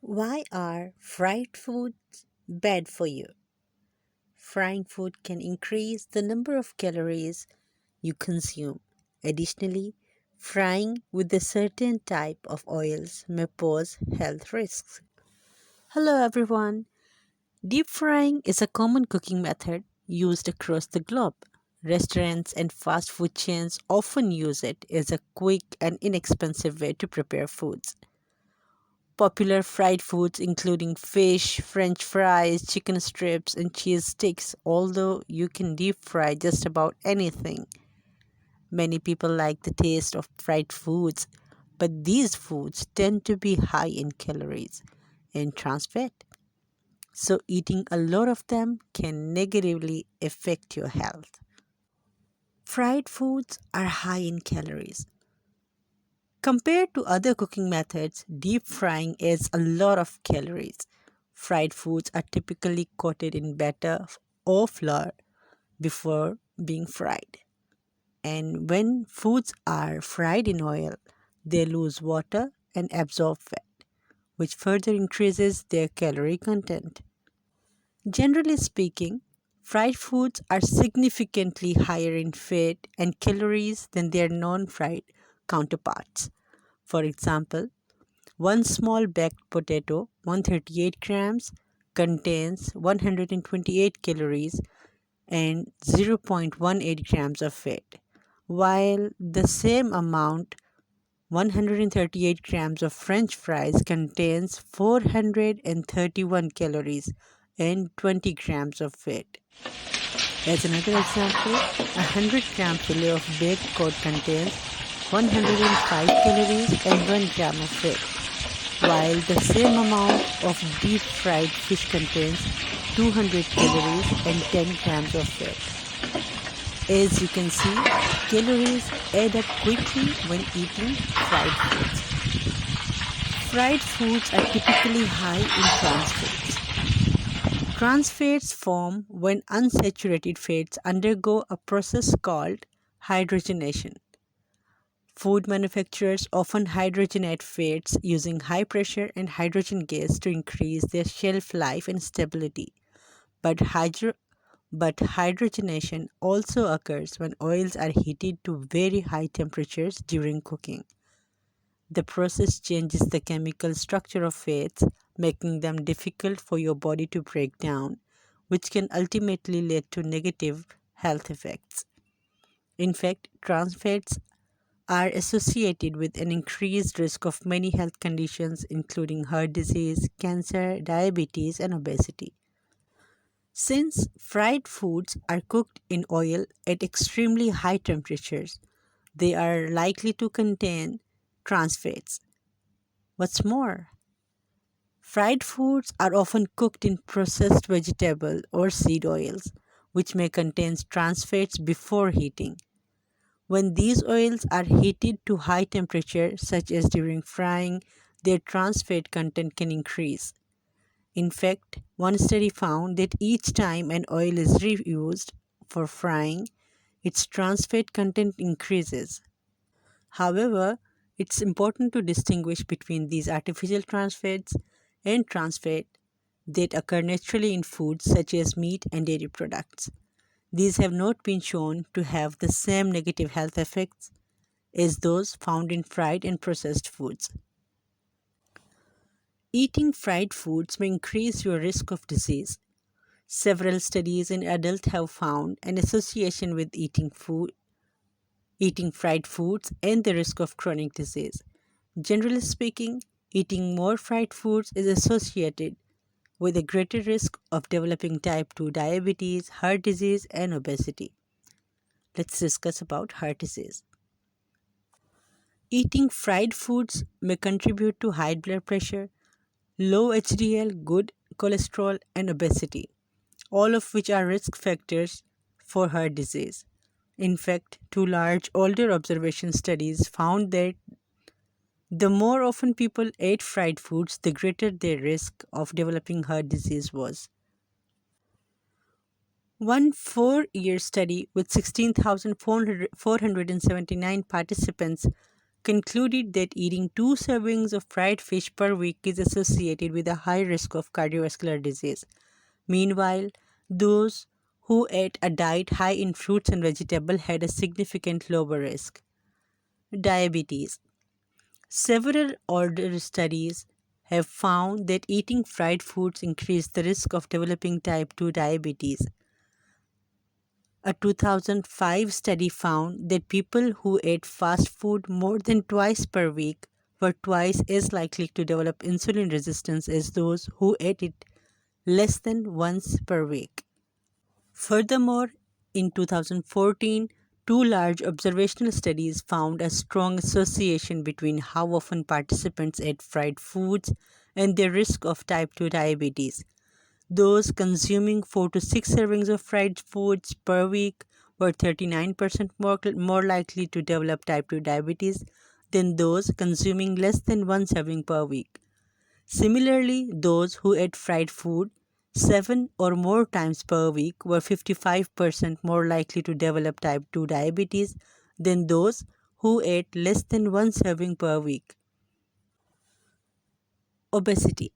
Why are fried foods bad for you? Frying food can increase the number of calories you consume. Additionally, frying with a certain type of oils may pose health risks. Hello everyone. Deep frying is a common cooking method used across the globe. Restaurants and fast food chains often use it as a quick and inexpensive way to prepare foods. Popular fried foods including fish, french fries, chicken strips, and cheese sticks. Although you can deep fry just about anything, many people like the taste of fried foods, but these foods tend to be high in calories and trans fat. So eating a lot of them can negatively affect your health. Fried foods are high in calories. Compared to other cooking methods, deep frying adds a lot of calories. Fried foods are typically coated in batter or flour before being fried. And when foods are fried in oil, they lose water and absorb fat, which further increases their calorie content. Generally speaking, fried foods are significantly higher in fat and calories than their non fried counterparts. For example, one small baked potato, 138 grams, contains 128 calories and 0.18 grams of fat, while the same amount, 138 grams of French fries, contains 431 calories and 20 grams of fat. As another example, a 100 gram fillet of baked cod contains 105 calories and 1 gram of fat, while the same amount of deep fried fish contains 200 calories and 10 grams of fat. As you can see, calories add up quickly when eating fried foods. Fried foods are typically high in trans fats. Trans fats form when unsaturated fats undergo a process called hydrogenation. Food manufacturers often hydrogenate fats using high pressure and hydrogen gas to increase their shelf life and stability. But, but hydrogenation also occurs when oils are heated to very high temperatures during cooking. The process changes the chemical structure of fats, making them difficult for your body to break down, which can ultimately lead to negative health effects. In fact, trans fats are associated with an increased risk of many health conditions, including heart disease, cancer, diabetes, and obesity. Since fried foods are cooked in oil at extremely high temperatures, they are likely to contain trans fats. What's more, fried foods are often cooked in processed vegetable or seed oils, which may contain trans fats before heating. When these oils are heated to high temperature, such as during frying, their trans fat content can increase. In fact, one study found that each time an oil is reused for frying, its trans fat content increases. However, it's important to distinguish between these artificial trans fats and trans fat that occur naturally in foods such as meat and dairy products. These have not been shown to have the same negative health effects as those found in fried and processed foods. Eating fried foods may increase your risk of disease. Several studies in adults have found an association with eating fried foods and the risk of chronic disease. Generally speaking, eating more fried foods is associated with a greater risk of developing type 2 diabetes, heart disease, and obesity. Let's discuss about heart disease. Eating fried foods may contribute to high blood pressure, low HDL, good cholesterol, and obesity, all of which are risk factors for heart disease. In fact, two large older observation studies found that the more often people ate fried foods, the greater their risk of developing heart disease was. One 4-year study with 16,479 participants concluded that eating 2 servings of fried fish per week is associated with a high risk of cardiovascular disease. Meanwhile, those who ate a diet high in fruits and vegetables had a significant lower risk. Diabetes. Several older studies have found that eating fried foods increase the risk of developing type 2 diabetes. A 2005 study found that people who ate fast food more than twice per week were twice as likely to develop insulin resistance as those who ate it less than once per week. Furthermore, in 2014, two large observational studies found a strong association between how often participants ate fried foods and their risk of type 2 diabetes. Those consuming 4 to 6 servings of fried foods per week were 39% more likely to develop type 2 diabetes than those consuming less than 1 serving per week. Similarly, those who ate fried food 7 or more times per week were 55% more likely to develop type 2 diabetes than those who ate less than 1 serving per week. Obesity.